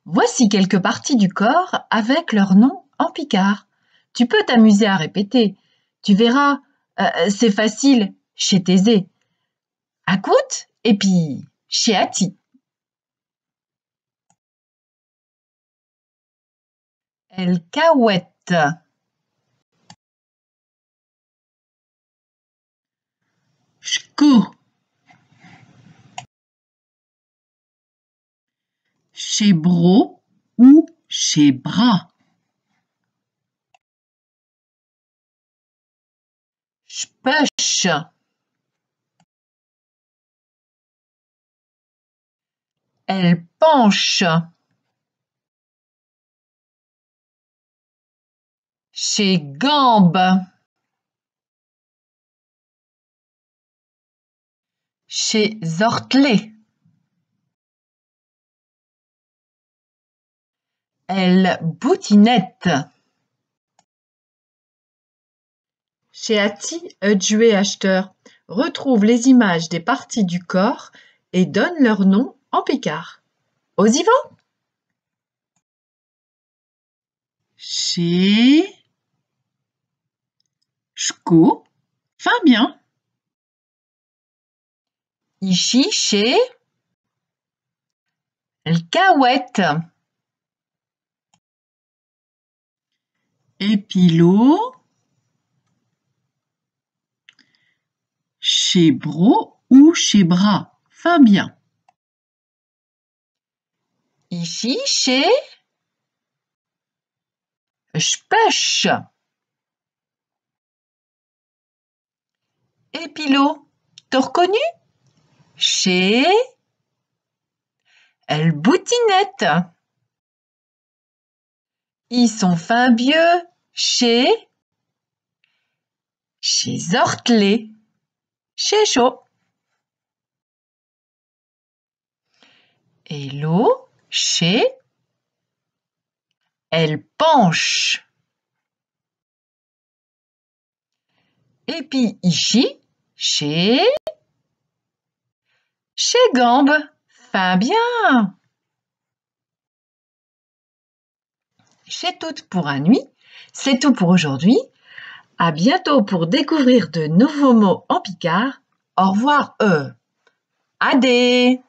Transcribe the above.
Voici quelques parties du corps avec leur nom en picard. Tu peux t'amuser à répéter. Tu verras, c'est facile chez Thésée. Écoute, et puis chez Ati. El cahuète. Ch'kou. Chez Bro ou chez Bras. J'pêche. Elle penche. Chez Gambe. Chez Zortlé. Elle boutinette. Chez Ati, Udjue acheteur, retrouve les images des parties du corps et donne leur nom en picard. Osivan. Chez Ch'kou. Fin bien. Ici chez El cahuète. Épilo. Chez Bro ou chez Bras. Fin bien. Ici chez J'pêche. Épilo. T'as reconnu? Chez El boutinette. Ils sont fin vieux chez Zortlé. Chez chaud. Et l'eau chez Elle penche. Et puis ici, chez Gambe. Fin bien. C'est tout pour un nuit. C'est tout pour aujourd'hui. À bientôt pour découvrir de nouveaux mots en picard. Au revoir, Adé.